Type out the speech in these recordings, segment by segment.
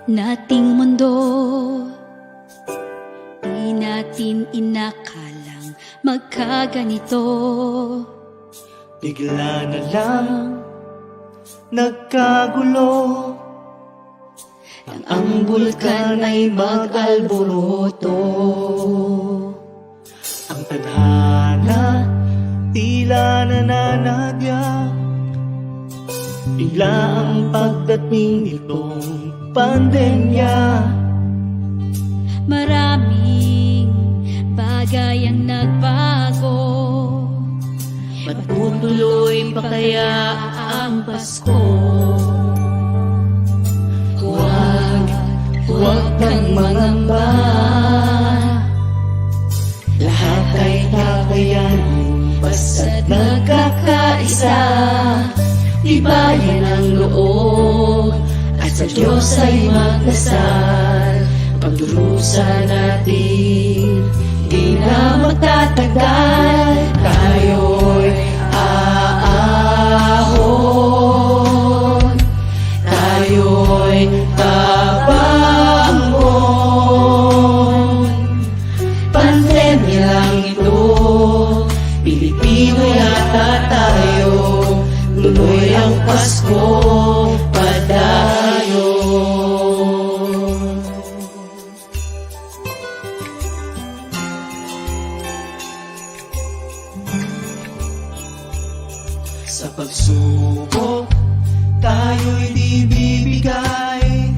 nating mundo. Di natin inakalang magkaganito. Bigla na lang nagkagulo, ang bulkan ay mag-alboroto. Ang tadhana tila nananadya, bigla ang pagdating nitong pandemya. Maraming bagay ang nagbago. Matutuloy pa kaya ang Pasko? Huwag kang mangamba, lahat ay kakayanin basta't nagkakaisa. Tibayan ang loob at sa Diyos ay magdasal. Pagdurusa natin, di na magtatagal. Tayo'y aahon, tayo'y babangon. Pandemya lang ito, Pilipino yata tayo. Tuloy ang Pasko, padayo. Sa pagsubok, tayo'y di bibigay.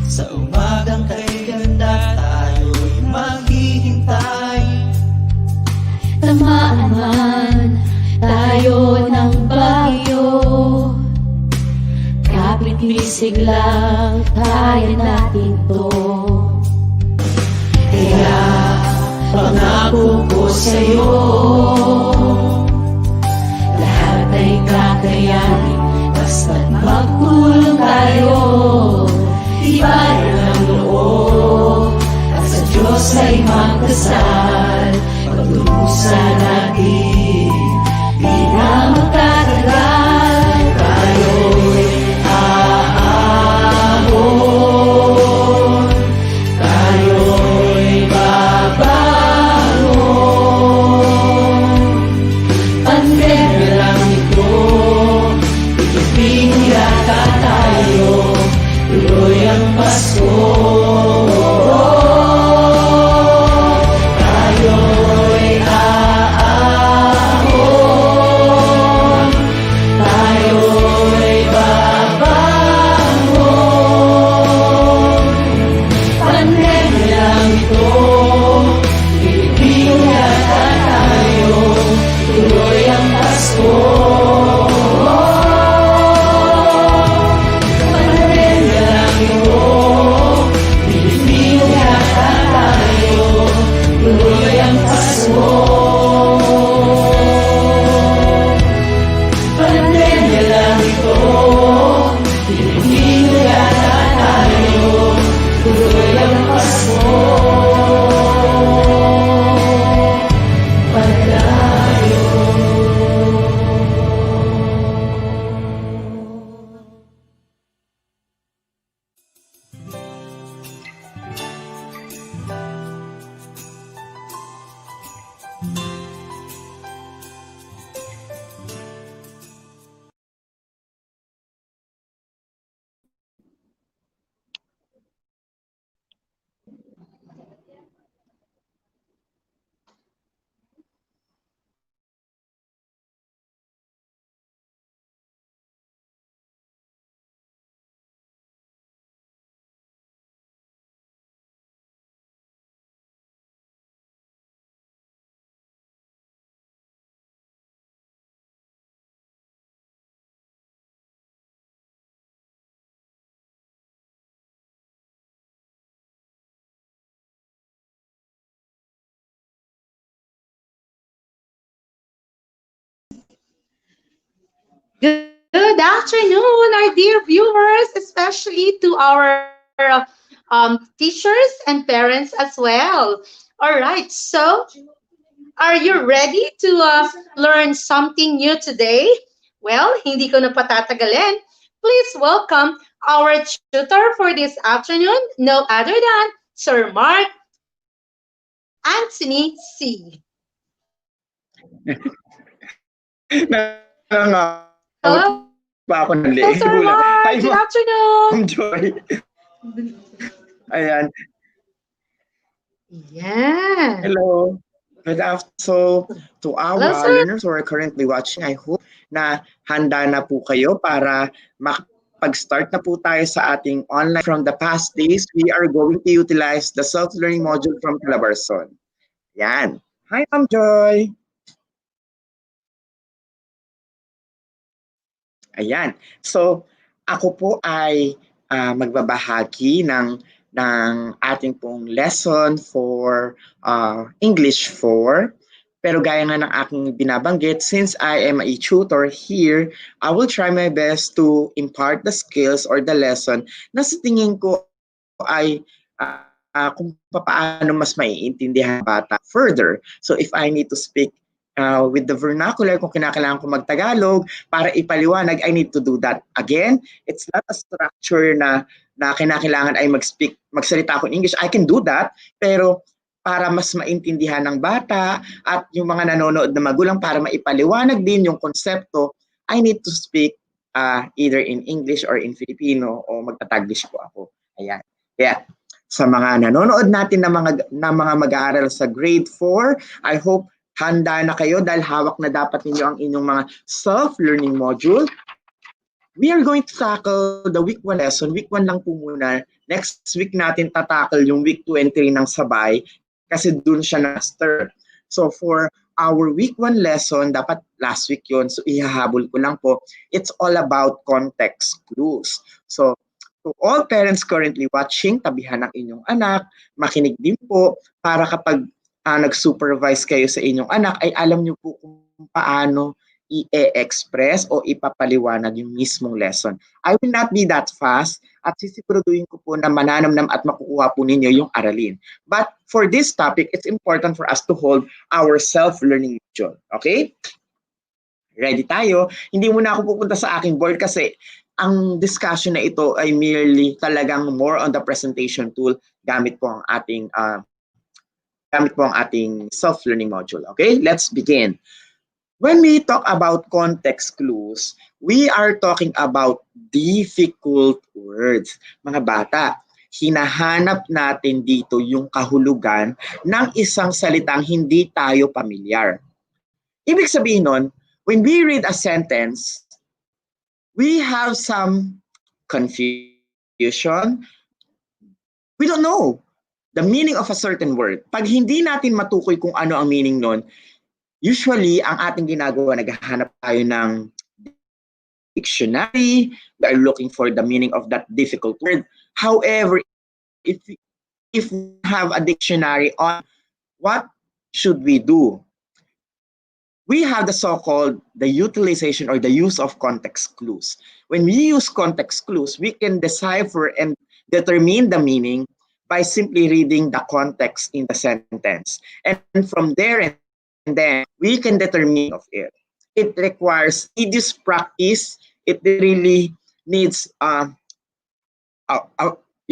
Sa umagang kay ganda, tayo'y maghihintay. Tamaan man tayo ng bagyo, kapit-bisig lang kaya natin to. Kaya pangako ko sa'yo, lahat ay kakayanin basta't magtulong tayo. Tibayan ang loob at sa Diyos ay magdasal. Pagdurusa natin, di na magtatagal. Tayo'y aahon, tayo'y babangon. Pandemya lang ito, Pilipino yata tayo. Tuloy ang Pasko. Good afternoon, our dear viewers, especially to our teachers and parents as well. All right, so are you ready to learn something new today? Well, hindi ko na patatagalin. Please welcome Our tutor for this afternoon, no other than Sir Mark Anthony C. Nangangamot pa ako ng leeg. Hello, Gulat. Sir Hi, Mark. Good Ma'am afternoon. Joy. Ayan. Yeah. Hello. Good afternoon. So, to Hello, our sir. learners who are currently watching, I hope na handa na po kayo para makapag-start na po tayo sa ating online. From the past days, we are going to utilize the self-learning module from Calabarzon. Yan. Hi, Ma'am Joy. Ayan. So, ako po ay magbabahagi ng ating pong lesson for English 4. Pero gaya nga ng aking binabanggit, since I am a tutor here, I will try my best to impart the skills or the lesson na sa tingin ko ay kung paano mas maiintindihan ng bata further. So if I need to speak with the vernacular, kung kinakailangan ko mag-Tagalog para ipaliwanag, I need to do that. Again, it's not a structure na kinakailangan ay magsalita ako in English. I can do that, pero para mas maintindihan ng bata at yung mga nanonood na magulang para maipaliwanag din yung konsepto, I need to speak either in English or in Filipino o magtataglish po ako. Ayan. Kaya sa mga nanonood natin na mga mag-aaral sa grade 4, I hope handa na kayo dahil hawak na dapat ninyo ang inyong mga self-learning module. We are going to tackle the week 1 lesson. Week 1 lang po muna. Next week natin tatakal yung week 2 and 3 ng sabay kasi dun siya na-master. So for our week 1 lesson, dapat last week yun. So ihahabol ko lang po. It's all about context clues. So to all parents currently watching, tabihan ng inyong anak, makinig din po para kapag nag-supervise kayo sa inyong anak, ay alam niyo po kung paano i-express o ipapaliwanag yung mismong lesson. I will not be that fast at sisiguraduhin ko po na mananamnam at makukuha po ninyo yung aralin. But for this topic, it's important for us to hold our self-learning module. Okay? Ready tayo? Hindi muna ako pupunta sa aking board kasi ang discussion na ito ay merely talagang more on the presentation tool gamit po ang ating self-learning module. Okay, let's begin. When we talk about context clues, we are talking about difficult words. Mga bata, hinahanap natin dito yung kahulugan ng isang salitang hindi tayo pamilyar. Ibig sabihin nun, when we read a sentence, we have some confusion. We don't know the meaning of a certain word. Pag hindi natin matukoy kung ano ang meaning nun, usually ang ating ginagawa, naghahanap tayo ng dictionary, we are looking for the meaning of that difficult word. However, if we have a dictionary on what should we do? We have the so-called the utilization or the use of context clues. When we use context clues, we can decipher and determine the meaning by simply reading the context in the sentence. And from there and then, we can determine of it. It requires tedious practice. It really needs, yung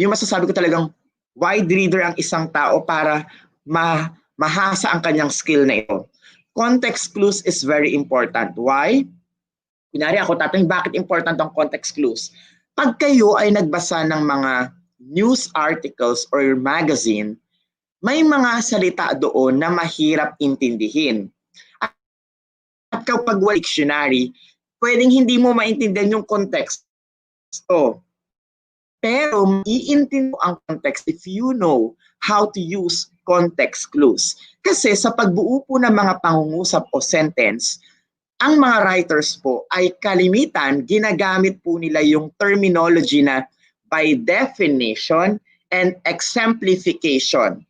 masasabi ko talagang wide reader ang isang tao para mahasa ang kanyang skill na ito. Context clues is very important. Why? Kunyari ako tatanungin, bakit important ang context clues? Pag kayo ay nagbasa ng mga news articles or magazine, may mga salita doon na mahirap intindihin. At kapag wala dictionary, pwedeng hindi mo maintindihan yung context. So, pero maiintindi mo ang context if you know how to use context clues. Kasi sa pagbuo po ng mga pangungusap o sentence, ang mga writers po ay kalimitan ginagamit po nila yung terminology na by definition and exemplification.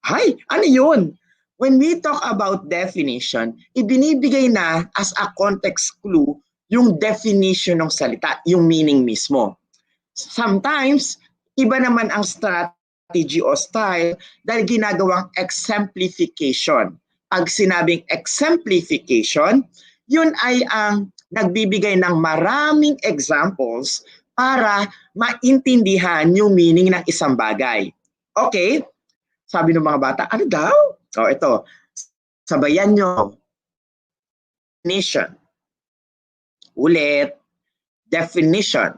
Hay, ano yun? When we talk about definition, ibinibigay na as a context clue yung definition ng salita, yung meaning mismo. Sometimes, iba naman ang strategy o style dahil ginagawang exemplification. Pag sinabing exemplification, yun ay ang nagbibigay ng maraming examples para maintindihan yung meaning ng isang bagay. Okay? Sabi ng mga bata, ano daw? O ito, sabayan nyo. Definition. Ulit, definition.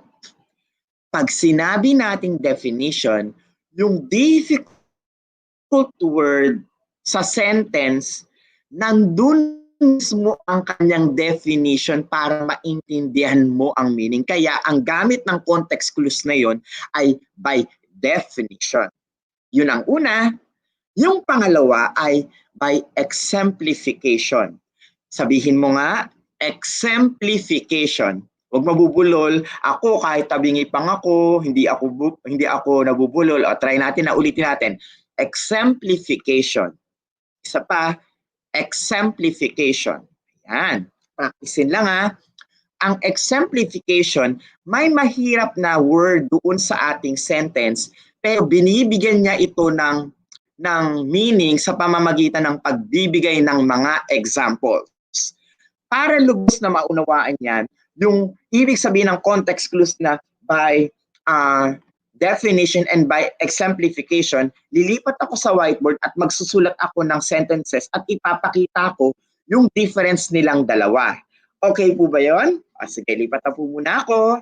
Pag sinabi nating definition, yung difficult word sa sentence, nandun mismo ang kanyang definition para maintindihan mo ang meaning. Kaya ang gamit ng context clues na yon ay by definition. Yun ang una. Yung pangalawa ay by exemplification. Sabihin mo nga, exemplification. Huwag mabubulol. Ako kahit tabingi pang ako, hindi ako nabubulol. O try natin na ulitin natin. Exemplification. Isa pa, exemplification. Ayan. Practicein lang ha. Ang exemplification, may mahirap na word doon sa ating sentence, pero binibigyan niya ito ng meaning sa pamamagitan ng pagbibigay ng mga examples. Para lubos na maunawaan yan, yung ibig sabihin ng context clues na by definition and by exemplification, lilipat ako sa whiteboard at magsusulat ako ng sentences at ipapakita ko yung difference nilang dalawa. Okay po ba yun? Sige, lipat na po muna ako.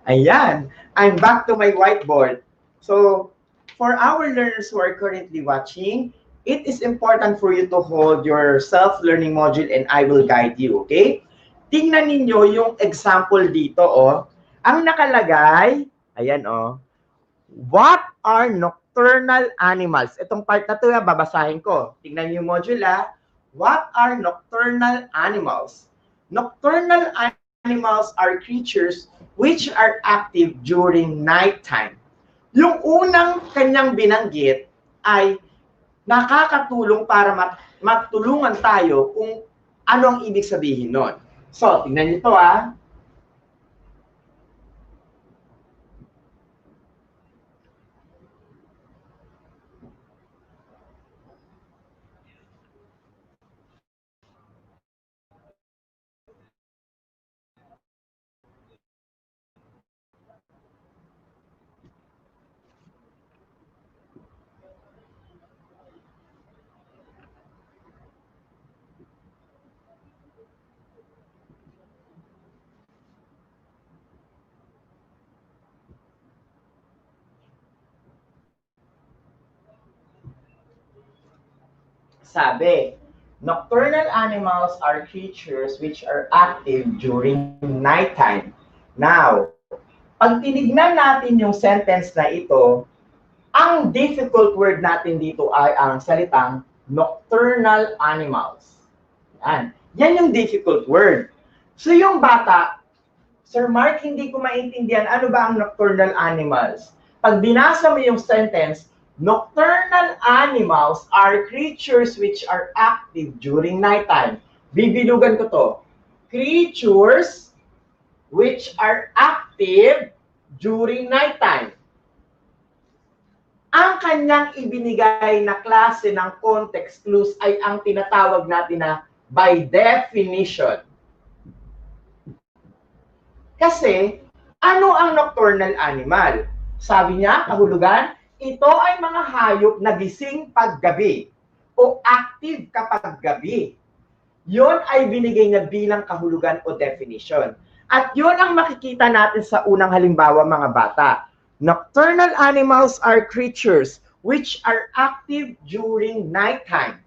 Ayan, I'm back to my whiteboard. So, for our learners who are currently watching, it is important for you to hold your self-learning module and I will guide you, okay? Tingnan ninyo yung example dito, oh. Ang nakalagay, ayan, oh. What are nocturnal animals? Itong part na to, babasahin ko. Tingnan niyo yung module, ah. What are nocturnal animals? Nocturnal animals are creatures which are active during nighttime. Yung unang kanyang binanggit ay nakakatulong para matulungan tayo kung ano ang ibig sabihin nun. So, tingnan niyo ito ah. Sabi, nocturnal animals are creatures which are active during nighttime. Now, pag tinignan natin yung sentence na ito, ang difficult word natin dito ay ang salitang nocturnal animals. Yan. Yan yung difficult word. So yung bata, Sir Mark, hindi ko maintindihan ano ba ang nocturnal animals. Pag binasa mo yung sentence, nocturnal animals are creatures which are active during nighttime. Bibilugan ko to. Creatures which are active during nighttime. Ang kanyang ibinigay na klase ng context clues ay ang tinatawag natin na by definition. Kasi, ano ang nocturnal animal? Sabi niya, kahulugan, ito ay mga hayop na gising paggabi o active kapag gabi. Yon ay binigay na bilang kahulugan o definition. At yon ang makikita natin sa unang halimbawa mga bata. Nocturnal animals are creatures which are active during nighttime.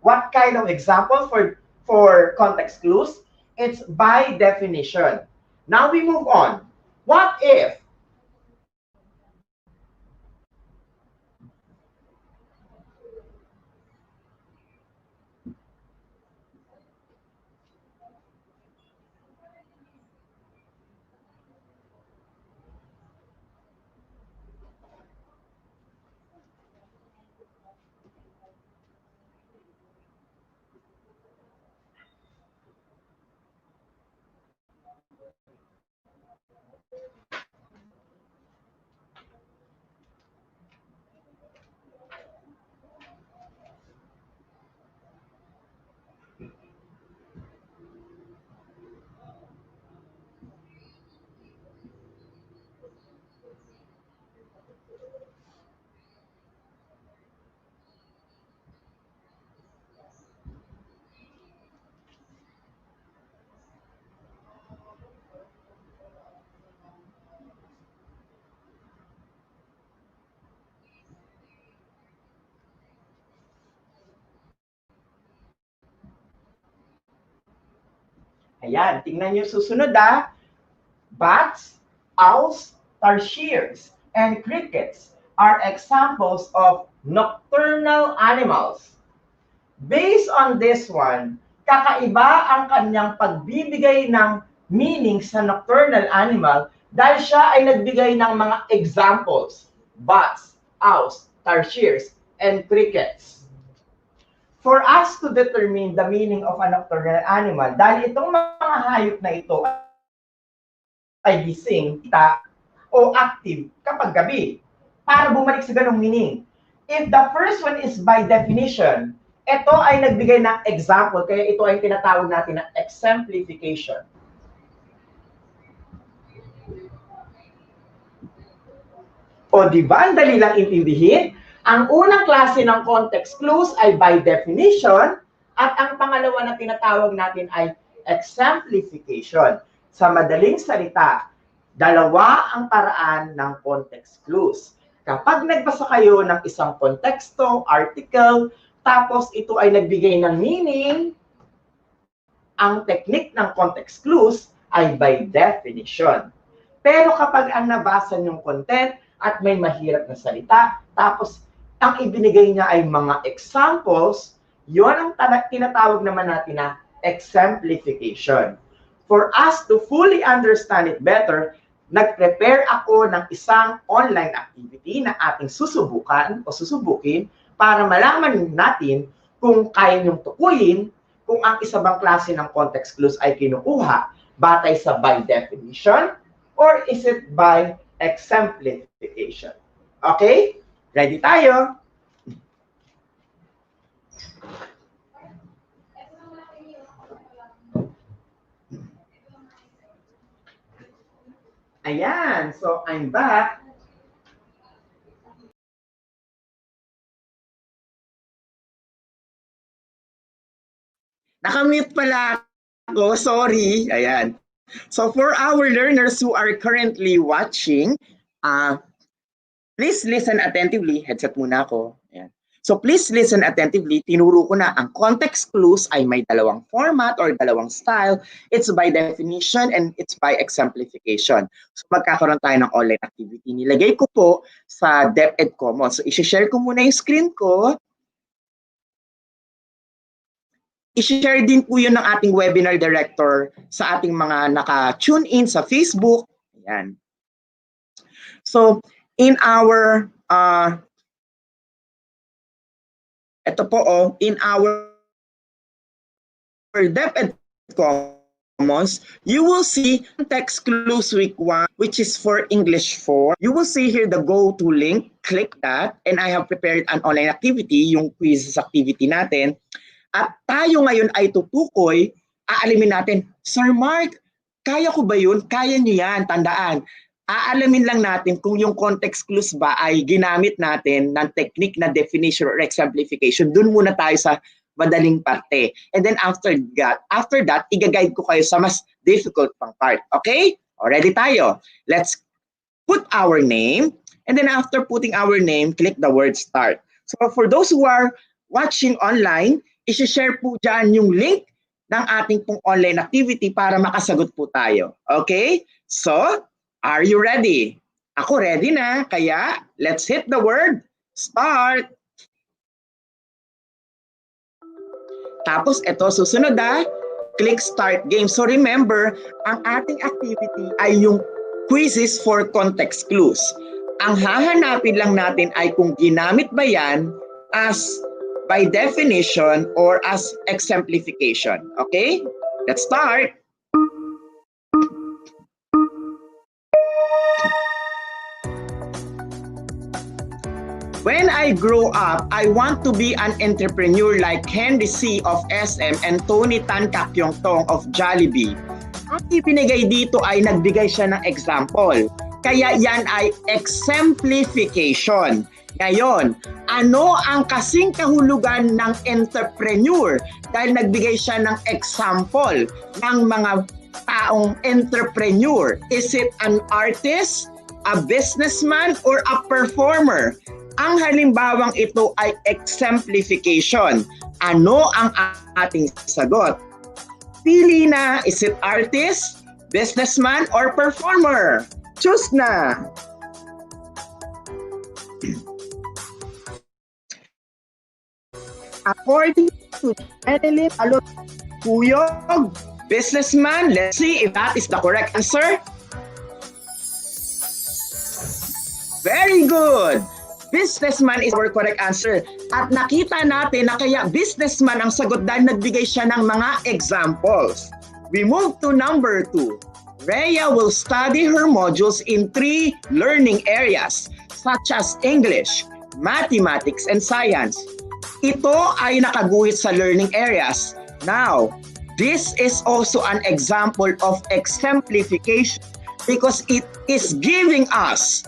What kind of example for context clues? It's by definition. Now we move on. What if Ayan, tingnan nyo susunod Bats, owls, tarsiers, and crickets are examples of nocturnal animals. Based on this one, kakaiba ang kanyang pagbibigay ng meaning sa nocturnal animal dahil siya ay nagbigay ng mga examples. Bats, owls, tarsiers, and crickets. For us to determine the meaning of a nocturnal animal, dahil itong mga hayop na ito ay gising, kita, o active kapag gabi. Para bumalik sa ganong meaning. If the first one is by definition, ito ay nagbigay ng example, kaya ito ay tinatawag natin na exemplification. O di ba, ang dali lang intindihin? Ang unang klase ng context clues ay by definition, at ang pangalawa na tinatawag natin ay exemplification. Sa madaling salita, dalawa ang paraan ng context clues. Kapag nagbasa kayo ng isang konteksto, article, tapos ito ay nagbigay ng meaning, ang technique ng context clues ay by definition. Pero kapag ang nabasa yung content at may mahirap na salita, tapos ang ibinigay niya ay mga examples, yun ang tinatawag naman natin na exemplification. For us to fully understand it better, nag-prepare ako ng isang online activity na ating susubukan o susubukin para malaman natin kung kaya niyong tukuyin kung ang isa bang klase ng context clues ay kinukuha batay sa by definition or is it by exemplification. Okay? Ready tayo? Ayan, so I'm back. Nakamute pala ako, sorry. Ayan. So for our learners who are currently watching, please listen attentively. Headset muna ako. Ayan. So please listen attentively. Tinuro ko na ang context clues ay may dalawang format or dalawang style. It's by definition and it's by exemplification. So magkakaroon tayo ng online activity. Nilagay ko po sa DepEd Commons. So i-share ko muna yung screen ko. I-share din po yun ng ating webinar director sa ating mga naka-tune in sa Facebook. Ayan. So in our ito po, in our DepEd Commons, you will see Context Clues Week 1, which is for English 4. You will see here the go-to link. Click that. And I have prepared an online activity, yung quiz activity natin. At tayo ngayon ay tutukoy, aalimin natin, Sir Mark, kaya ko ba yun? Kaya nyo yan, tandaan. Aalamin lang natin kung yung context clues ba ay ginamit natin ng technique na definition or exemplification. Doon muna tayo sa madaling parte. And then after that, i-guide ko kayo sa mas difficult pang part. Okay? Ready tayo. Let's put our name. And then after putting our name, click the word start. So for those who are watching online, i-share po dyan yung link ng ating pong online activity para makasagot po tayo. Okay? So, are you ready? Ako ready na, kaya let's hit the word start. Tapos ito susunod click start game. So remember, ang ating activity ay yung quizzes for context clues. Ang hahanapin lang natin ay kung ginamit ba yan as by definition or as exemplification. Okay? Let's start. When I grow up, I want to be an entrepreneur like Henry C. of SM and Tony Tan Kakyong-tong of Jollibee. Ang ipinigay dito ay nagbigay siya ng example. Kaya yan ay exemplification. Ngayon, ano ang kasing kahulugan ng entrepreneur? Dahil nagbigay siya ng example ng mga taong entrepreneur. Is it an artist, a businessman, or a performer? Ang halimbawang ito ay exemplification. Ano ang ating sagot? Pili na, is it artist, businessman, or performer? Choose na! According to Edeline Alot Kuyog, businessman, let's see if that is the correct answer. Very good! Businessman is our correct answer. At nakita natin na kaya businessman ang sagot dahil nagbigay siya ng mga examples. We move to number 2. Rhea will study her modules in 3 learning areas such as English, mathematics, and science. Ito ay nakaguhit sa learning areas. Now, this is also an example of exemplification because it is giving us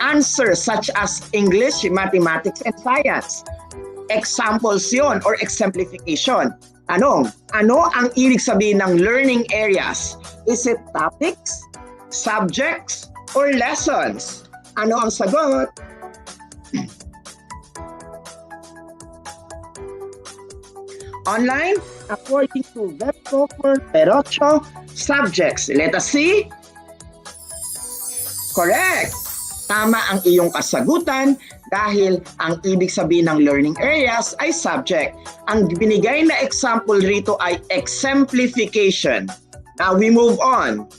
answers such as English, mathematics, and science. Examples yon or exemplification. Ano ang ibig sabihin ng learning areas? Is it topics, subjects, or lessons? Ano ang sagot? Online, according to Websofer Perocho, subjects. Let us see. Correct! Tama ang iyong kasagutan dahil ang ibig sabihin ng learning areas ay subject. Ang binigay na example rito ay exemplification. Now we move on.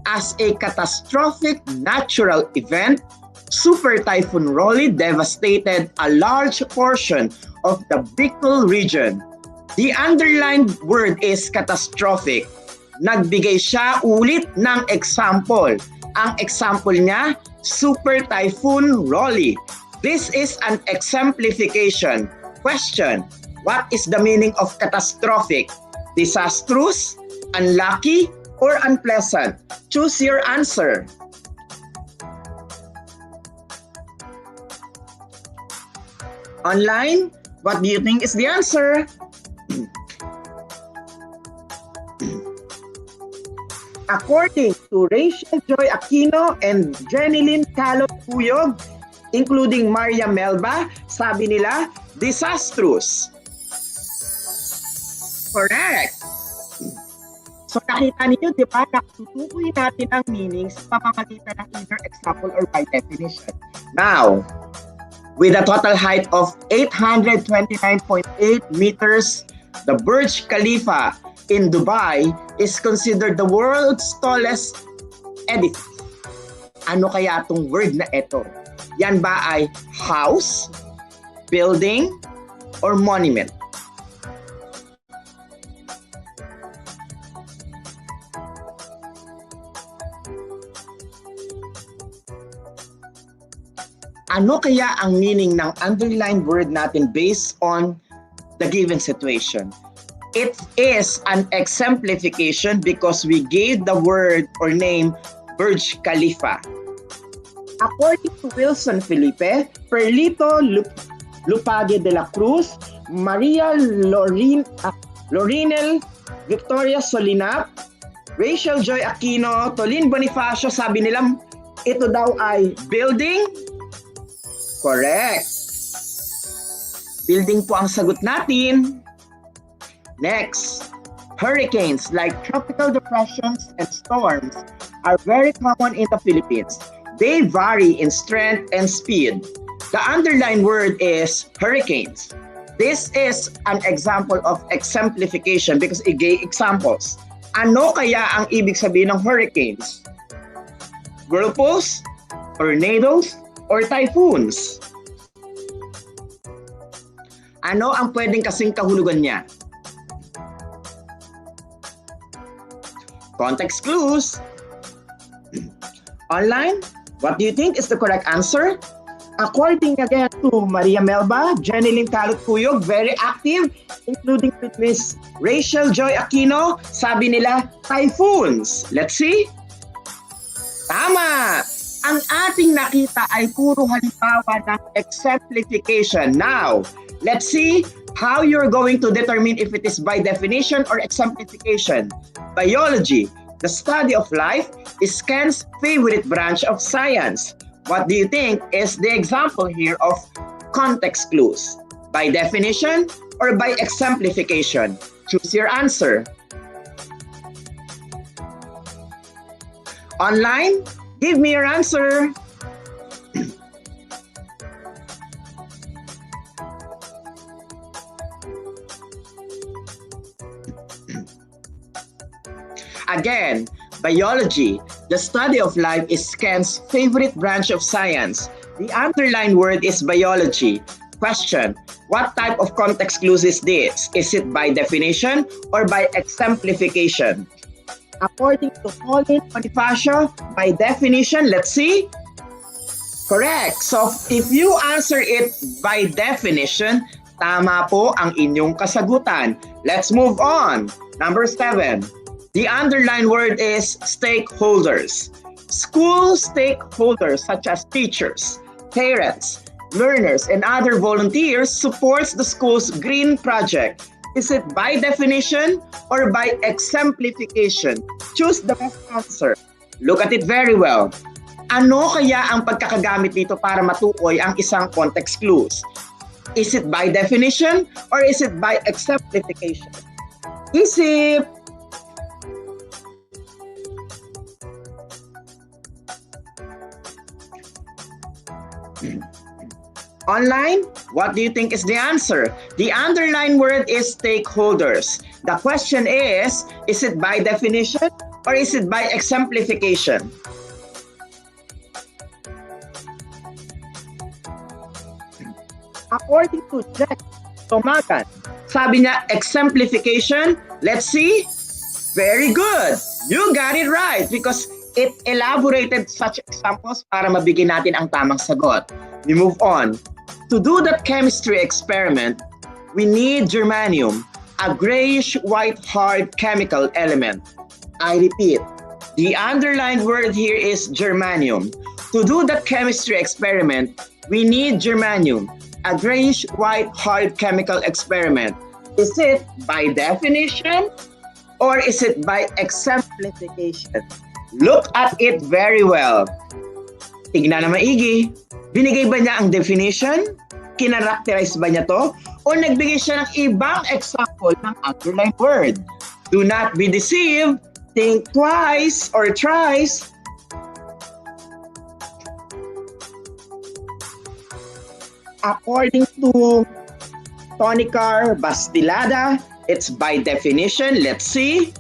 As a catastrophic natural event, Super Typhoon Rolly devastated a large portion of the Bicol region. The underlined word is catastrophic. Nagbigay siya ulit ng example. Ang example niya, Super Typhoon Rolly. This is an exemplification. Question, what is the meaning of catastrophic? Disastrous, unlucky, or unpleasant? Choose your answer. Online, what do you think is the answer? According to Rachel Joy Aquino and Jenilyn Calot Puyog, including Maria Melba, sabi nila, disastrous. Correct. So nakita niyo, di ba, natutukoy natin ang meaning sa pamamagitan ng either example or by definition. Now, with a total height of 829.8 meters, the Burj Khalifa in Dubai is considered the world's tallest edifice. Ano kaya itong word na ito? Yan ba ay house, building, or monument? Ano kaya ang meaning ng underlined word natin based on the given situation? It is an exemplification because we gave the word or name Burj Khalifa. According to Wilson Felipe, Perlito Lupage de la Cruz, Maria Lorinel Victoria Solinap, Rachel Joy Aquino, Tolin Bonifacio, sabi nila ito daw ay building. Correct. Building po ang sagot natin. Next, hurricanes like tropical depressions and storms are very common in the Philippines. They vary in strength and speed. The underlined word is hurricanes. This is an example of exemplification because it gave examples. Ano kaya ang ibig sabihin ng hurricanes? Whirlpools, tornadoes, or typhoons? Ano ang pwedeng kasing kahulugan niya? Context clues. Online, what do you think is the correct answer? According again to Maria Melba, Jenilyn Calot Puyog, very active, including with Miss Rachel Joy Aquino, sabi nila, typhoons. Let's see. Tama! Ang ating nakita ay puro halimbawa ng exemplification. Now, let's see how you're going to determine if it is by definition or exemplification. Biology, the study of life, is Ken's favorite branch of science. What do you think is the example here of context clues? By definition or by exemplification? Choose your answer. Online, give me your answer. Again, biology, the study of life, is Ken's favorite branch of science. The underlined word is biology. Question, what type of context clues is this? Is it by definition or by exemplification? According to Colin Bonifacio, by definition, let's see. Correct. So if you answer it by definition, tama po ang inyong kasagutan. Let's move on. Number 7. The underlined word is stakeholders. School stakeholders such as teachers, parents, learners, and other volunteers supports the school's green project. Is it by definition or by exemplification? Choose the best answer. Look at it very well. Ano kaya ang pagkakagamit dito para matukoy ang isang context clues? Is it by definition or is it by exemplification? Isip! Online, what do you think is the answer? The underlined word is stakeholders. The question is it by definition or is it by exemplification? According to Jack Tomagan, sabi niya exemplification. Let's see. Very good. You got it right because it elaborated such examples para mabigyan natin ang tamang sagot. We move on. To do the chemistry experiment, we need germanium, a grayish-white hard chemical element. I repeat, the underlined word here is germanium. To do the chemistry experiment, we need germanium, a grayish-white hard chemical experiment. Is it by definition or is it by exemplification? Look at it very well. Tignan na maigi. Binigay ba niya ang definition? Kinarakterize ba niya to? O nagbigay siya ng ibang example ng underlined word? Do not be deceived. Think twice or thrice. According to Tonicar Bastillada, it's by definition. Let's see.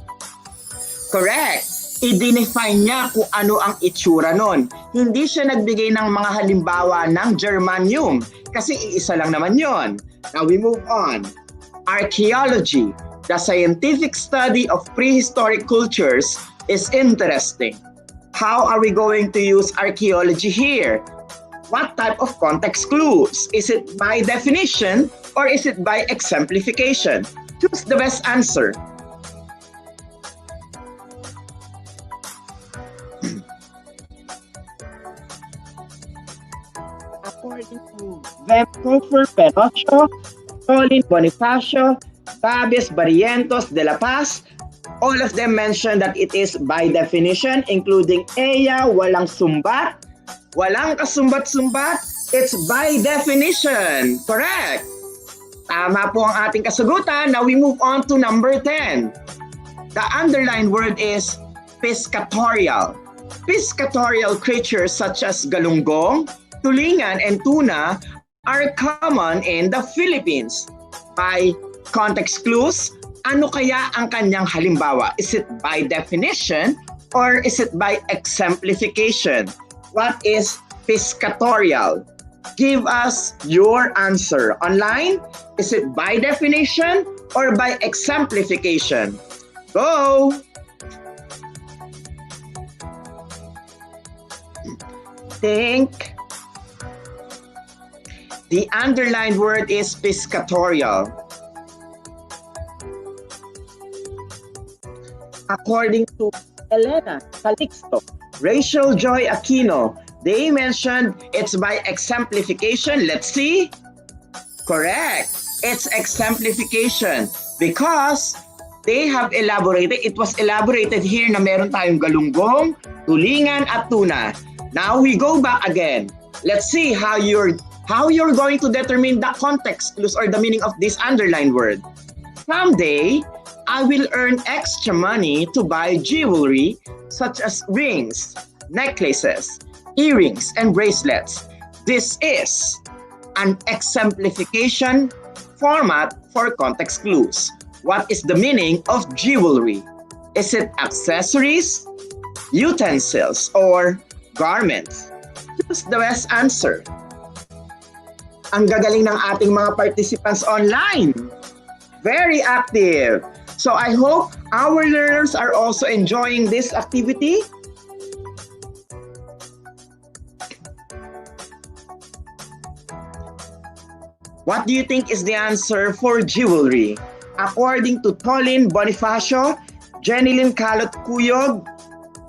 Correct. I-define niya kung ano ang itsura nun. Hindi siya nagbigay ng mga halimbawa ng germanium kasi iisa lang naman yon. Now we move on. Archaeology, the scientific study of prehistoric cultures, is interesting. How are we going to use archaeology here? What type of context clues? Is it by definition or is it by exemplification? Choose the best answer. According to Vancouver Penocho, Colin Bonifacio, Babes Barrientos de la Paz, all of them mention that it is by definition, including Eya, walang sumbat, walang kasumbat-sumbat, it's by definition. Correct. Tama po ang ating kasagutan. Now we move on to number 10. The underlined word is pescatorial. Pescatorial creatures such as galunggong, tulingan, and tuna are common in the Philippines. By context clues, ano kaya ang kanyang halimbawa? Is it by definition or is it by exemplification? What is pescatorial? Give us your answer. Online, is it by definition or by exemplification? Go! Think. The underlined word is pescatorial. According to Elena Calixto, Rachel Joy Aquino, they mentioned it's by exemplification. Let's see. Correct. It's exemplification because they have elaborated. It was elaborated here na meron tayong galunggong, tulingan, at tuna. Now we go back again. Let's see how you're going to determine the context clues or the meaning of this underlined word. Someday, I will earn extra money to buy jewelry such as rings, necklaces, earrings, and bracelets. This is an exemplification format for context clues. What is the meaning of jewelry? Is it accessories, utensils, or garments? Choose the best answer. Ang gagaling ng ating mga participants online. Very active. So I hope our learners are also enjoying this activity. What do you think is the answer for jewelry? According to Tolin Bonifacio, Jenilyn Calot Cuyog,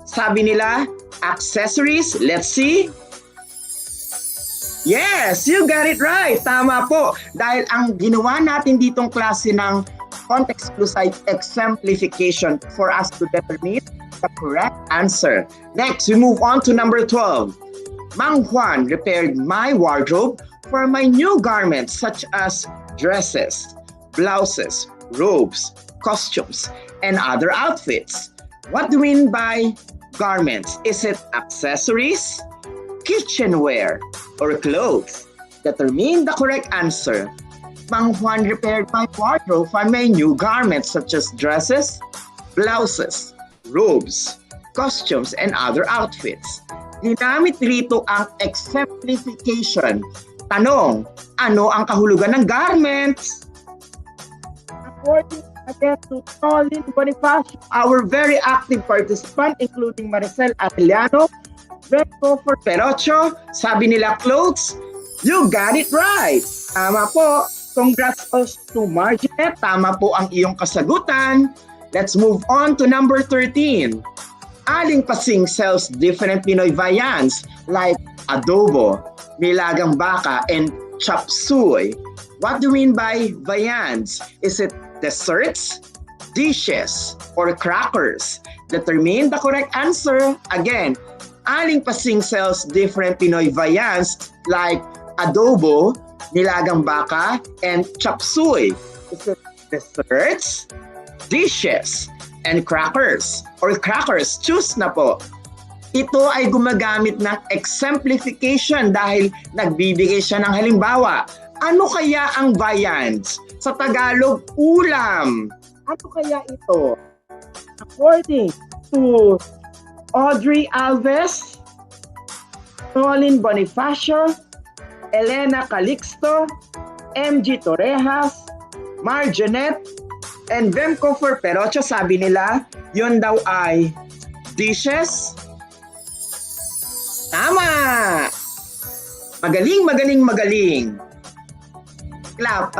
sabi nila, accessories. Let's see. Yes, you got it right. Tama po. Dahil ang ginawa natin ditong klase ng context clues ay exemplification for us to determine the correct answer. Next, we move on to number 12. Mang Juan repaired my wardrobe for my new garments such as dresses, blouses, robes, costumes, and other outfits. What do we mean by garments? Is it accessories, kitchenware, or clothes? Determine the correct answer. Mang Juan repaired my wardrobe for my new garments such as dresses, blouses, robes, costumes, and other outfits. Ginamit rito ang exemplification. Tanong, ano ang kahulugan ng garments? According again to Tolin Bonifacio, our very active participant including Maricel Atiliano, Venco for Perocho, sabi nila clothes. You got it right. Tama po. Congrats also to Marginette. Tama po ang iyong kasagutan. Let's move on to number 13. Aling Pasing sells different Pinoy viands like adobo, nilagang baka, and chop suey. What do we mean by viands? Is it desserts, dishes, or crackers? Determine the correct answer. Again, Aling Pasing sells different Pinoy viands like adobo, nilagang baka, and chop suey. Is it desserts, dishes, and crackers? Or crackers? Choose na po. Ito ay gumagamit ng exemplification dahil nagbibigay siya ng halimbawa. Ano kaya ang viands? Sa Tagalog, ulam. Ano kaya ito? According to Audrey Alves, Tolin Bonifacio, Elena Calixto, MG Torrejas, Marjonette, and Vemco for Perocho, sabi nila, yun daw ay dishes. Tama! Magaling, magaling, magaling. Clap.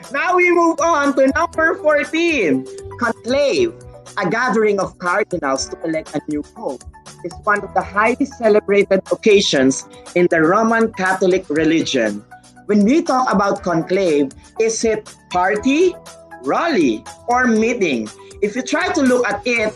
Now we move on to number 14. Conclave, a gathering of cardinals to elect a new pope, is one of the highly celebrated occasions in the Roman Catholic religion. When we talk about conclave, is it party, rally, or meeting? If you try to look at it,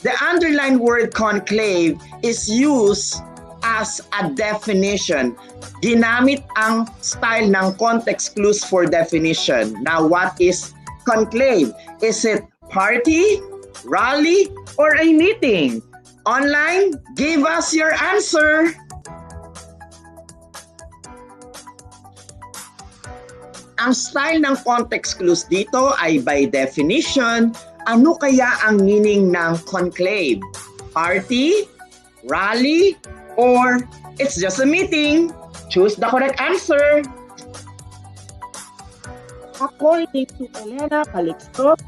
the underlined word conclave is used as a definition. Ginamit ang style ng context clues for definition. Now, what is conclave? Is it party, rally, or a meeting? Online, give us your answer. Ang style ng context clues dito ay by definition, ano kaya ang meaning ng conclave? Party, rally, or it's just a meeting? Choose the correct answer. According to Elena Calixto,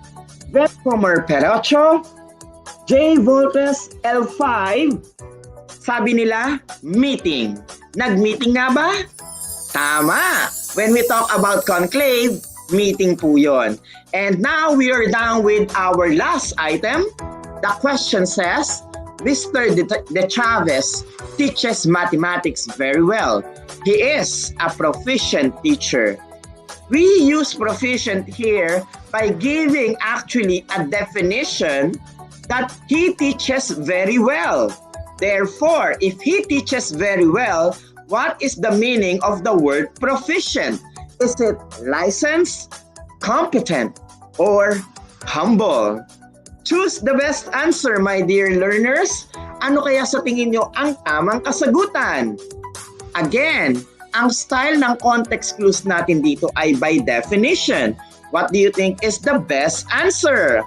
Vetcomer Perocho, J. Voltes L5, sabi nila, meeting. Nag-meeting nga ba? Tama! When we talk about conclave, meeting po yun. And now we are down with our last item. The question says, Mr. De Chavez teaches mathematics very well. He is a proficient teacher. We use proficient here by giving actually a definition that he teaches very well. Therefore, if he teaches very well, what is the meaning of the word proficient? Is it licensed, competent, or humble. Choose the best answer, my dear learners. Ano kaya sa tingin nyo ang tamang kasagutan? Again, ang style ng context clues natin dito ay by definition. What do you think is the best answer?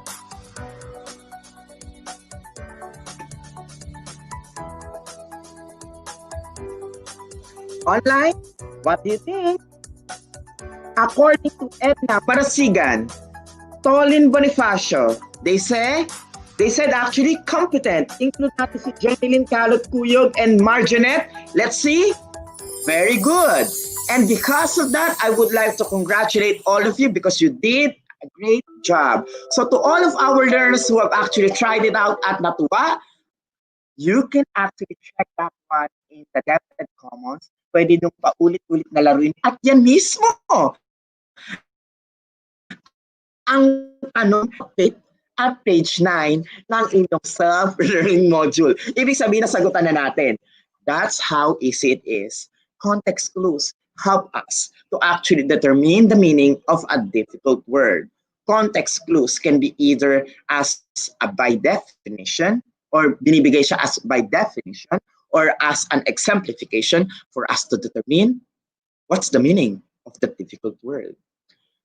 Online, what do you think? According to Edna Parasigan, Tolin Bonifacio, they said actually competent. Include natin si Jeneline Calot Cuyog and Marjonet. Let's see. Very good. And because of that, I would like to congratulate all of you because you did a great job. So to all of our learners who have actually tried it out at Natuwa, you can actually check that one in the Adapted Commons. Pwede nung paulit-ulit na laruin. At yan mismo, ang tanong at page 9 ng inyong self-learning module. Ibig sabihin, nasagutan na natin. That's how easy it is. Context clues help us to actually determine the meaning of a difficult word. Context clues can be either as a by definition, or binibigay siya as by definition, or as an exemplification for us to determine what's the meaning of the difficult word.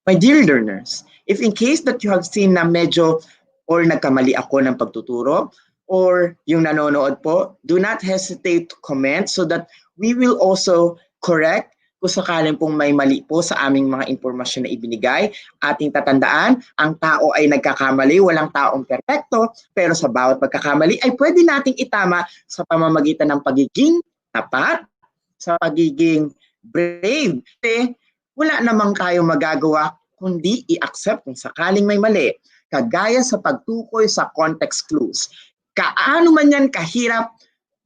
My dear learners, if in case that you have seen na medyo or nagkamali ako ng pagtuturo, or yung nanonood po, do not hesitate to comment so that we will also correct kung sakaling pong may mali po sa aming mga impormasyon na ibinigay. Ating tatandaan, ang tao ay nagkakamali, walang taong perpekto, pero sa bawat pagkakamali ay pwede nating itama sa pamamagitan ng pagiging tapat, sa pagiging brave. Kasi wala namang tayong magagawa kundi i-accept kung sakaling may mali. Kagaya sa pagtukoy sa context clues. Gaano man yan kahirap,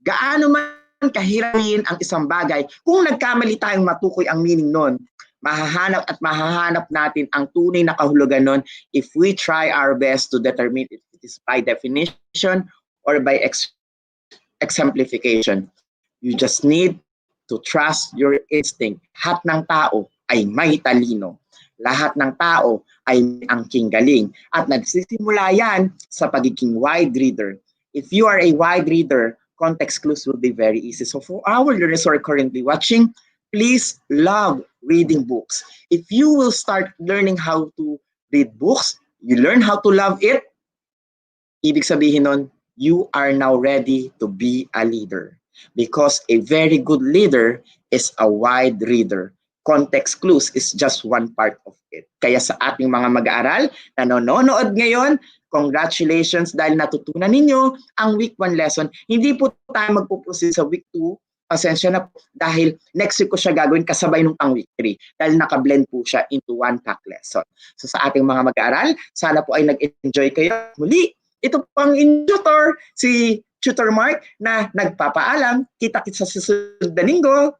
gaano man kahirapin ang isang bagay, kung nagkamali tayong matukoy ang meaning nun, mahahanap natin ang tunay na kahulugan nun if we try our best to determine if it is by definition or by exemplification. You just need to trust your instinct. Lahat ng tao ay may talino. Lahat ng tao ay may angking galing. At nagsisimula yan sa pagiging wide reader. If you are a wide reader, context clues will be very easy. So for our learners who are currently watching, please love reading books. If you will start learning how to read books, you learn how to love it, ibig sabihin nun, you are now ready to be a leader. Because a very good leader is a wide reader. Context clues is just one part of it. Kaya sa ating mga mag-aaral na nanonood ngayon, congratulations dahil natutunan ninyo ang week 1 lesson. Hindi po tayo magpuproceed sa week 2. Pasensya na po dahil next week ko siya gagawin kasabay nung pang week 3 dahil naka-blend po siya into one pack lesson. So sa ating mga mag-aaral, sana po ay nag-enjoy kayo. Muli, ito pang tutor, si Tutor Mark na nagpapaalam. Kita-kits sa susunod na linggo.